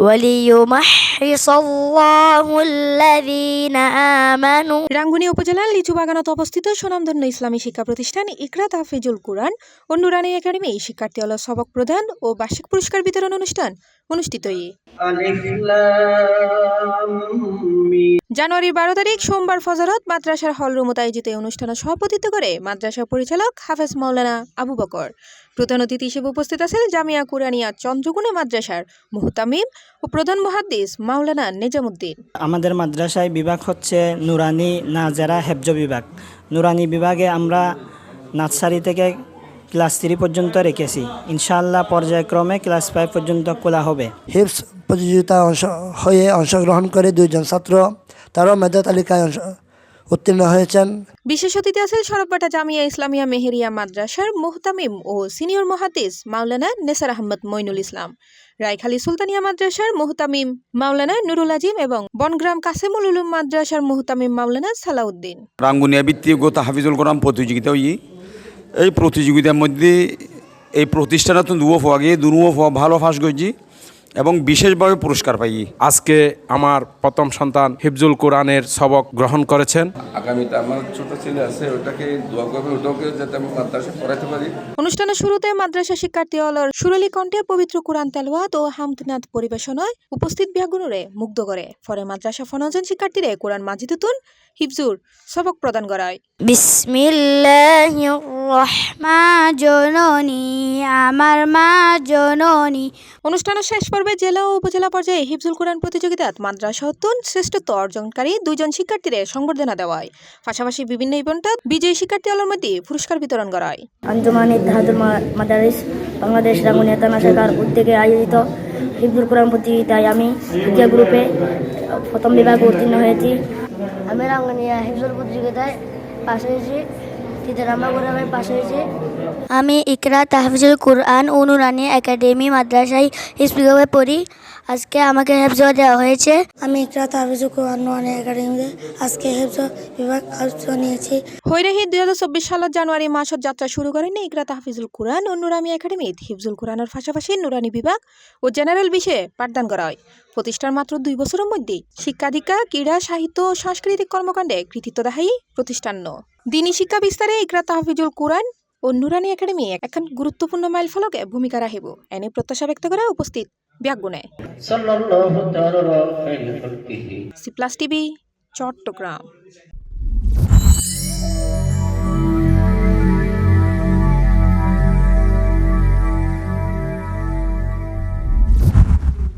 وَلِيُمَحِّصَ اللَّهُ الَّذِينَ آمَنُوا। রাঙ্গুনিয়া উপজেলার লিচুবাগানত অবস্থিত সুনামধন্য ইসলামী শিক্ষা প্রতিষ্ঠান ইকরা তাহফিজুল কুরআন ও নুরানী একাডেমি শিক্ষার্থী হল সবক প্রদান ও বার্ষিক পুরস্কার বিতরণ অনুষ্ঠান অনুষ্ঠিত। জানুয়ারির 12 তারিখ সোমবার ফজরত মাদ্রাসার হল রুমত আয়োজিত এই অনুষ্ঠানে সভাপতিত্ব করে মাদ্রাসার পরিচালক হাফেজ মাওলানা আবু বকর। প্রধান অতিথি হিসেবে উপস্থিত আছেন জামিয়া কুরআনিয়া চন্দ্রগুনা মাদ্রাসার মুহতামিম ও প্রধান মুহাদ্দিস মাওলানা নিজামুদ্দিন। আমাদের মাদ্রাসায় বিভাগ হচ্ছে নুরানি নাজারা হেফজ বিভাগ। নুরানি বিভাগে আমরা নার্সারি থেকে ক্লাস 3 পর্যন্ত রেখেছি। ইনশাআল্লাহ পর্যায়ক্রমে ক্লাস 5 পর্যন্ত খোলা হবে। হিফজ প্রতিযোগিতায় অংশগ্রহণ করে 2 জন ছাত্র তারাও মেধা তালিকায় উত্তীর্ণ হয়েছেন। বিশেষ অতিথি আছেন সরববাটা জামিয়া ইসলামিয়া মেহেরিয়া মাদ্রাসার মুহতামিম ও সিনিয়র মুহাদ্দিস মাওলানা নেসার আহমদ মইনুল ইসলাম, রায়খালী সুলতানিয়া মাদ্রাসার মুহতামিম মাওলানা নুরুল আজিম এবং বনগ্রাম কাসেমুল উলুম মাদ্রাসার মুহতামিম মাওলানা সালাউদ্দিন। রাঙ্গুনিয়া ভিত্তিক তাহফিজুল কোরআন প্রতিযোগিতা এই প্রতিযোগিতার মধ্যে এই প্রতিষ্ঠানে তো দুও ভালো ফাঁস করছি এবং বিশেষভাবে পুরস্কার পাই। আজকে আমার প্রথম সন্তান হিফজুল কোরআনের সবক গ্রহণ করেছেন। আগামীতে আমার ছোট ছেলে আছে, ওটাকে দোয়া করবে, ওটাকে যাতে আমি মাদ্রাসায় পড়াতে পারি। অনুষ্ঠানের শুরুতে মাদ্রাসা শিক্ষার্থী হলর সুরালি কণ্ঠে পবিত্র কোরআন তেলাওয়াত ও হামদনাদ পরিবেশনায় উপস্থিত বিয়াগুনুরে মুগ্ধ করে। পরে মাদ্রাসা ফনজন শিক্ষার্থীরা কোরআন মাজিদুতুন হিফজুর সবক প্রদান করায়। বিসমিল্লাহির রহমানির জননী আমার মা জননী। অনুষ্ঠানের শেষ পর্বে জেলা ও উপজেলা পর্যায়ে হিফজুল কোরআন প্রতিযোগিতায় মাদ্রাসা হতুন শ্রেষ্ঠত্ব অর্জনকারী 2 জন শিক্ষার্থীদের সংবর্ধনা দেওয়া হয়। পাশাপাশি বিভিন্ন ইভেন্টত বিজয়ী শিক্ষার্থী হলের মধ্যে পুরস্কার বিতরণ করা হয়। আঞ্জুমান ইত্তেহাদুল মাদারিস বাংলাদেশ রাঙ্গুনিয়া থানা শাখার উদ্যোগে আয়োজিত হিফজুল কোরআন প্রতিযোগিতায় আমি দ্বিতীয় গ্রুপে প্রথম বিভাগে উত্তীর্ণ হয়েছি। আমি রাঙ্গুনিয়া হিফজুল প্রতিযোগিতায় পাশ হয়েছি, তৃতীয় নাম্বার করে আমি পাশ হয়েছি। আমি ইকরা তাহফিজুল কুরআন ও নুরানী একাডেমি মাদ্রাসায় হিফজ বিভাগে পড়ি। আজকে আমাকে হেফজ দেওয়া হয়েছে। আমি ইকরা তাহফিজুল কুরআন নুরানী একাডেমিতে আজকে হেফজ বিভাগ নিয়েছি। হৈরাহি 2024 সালের জানুয়ারি মাসত যাত্রা শুরু করেন ইকরা তাহফিজুল কুরআন ও নুরানী একাডেমিত হিফজুল কুরআনের পাশাপাশি নুরানী বিভাগ ও জেনারেল বিষয়ে পাঠদান করা হয়। প্রতিষ্ঠান মাত্র 2 বছরের মধ্যে শিক্ষা দীক্ষা ক্রীড়া সাহিত্য ও সাংস্কৃতিক কর্মকাণ্ডে কৃতিত্ব দেখাই প্রতিষ্ঠান। দিনী শিক্ষা বিস্তারে ইকরা তাহফিজুল কুরআন ও নুরানী একাডেমি এখন গুরুত্বপূর্ণ মাইল ফলকে ভূমিকা রাখিব এনে প্রত্যাশা ব্যক্ত করে উপস্থিত বিয়াগুনে। সাল্লাল্লাহু তাআলা সি প্লাস টিভি চট্টগ্রাম।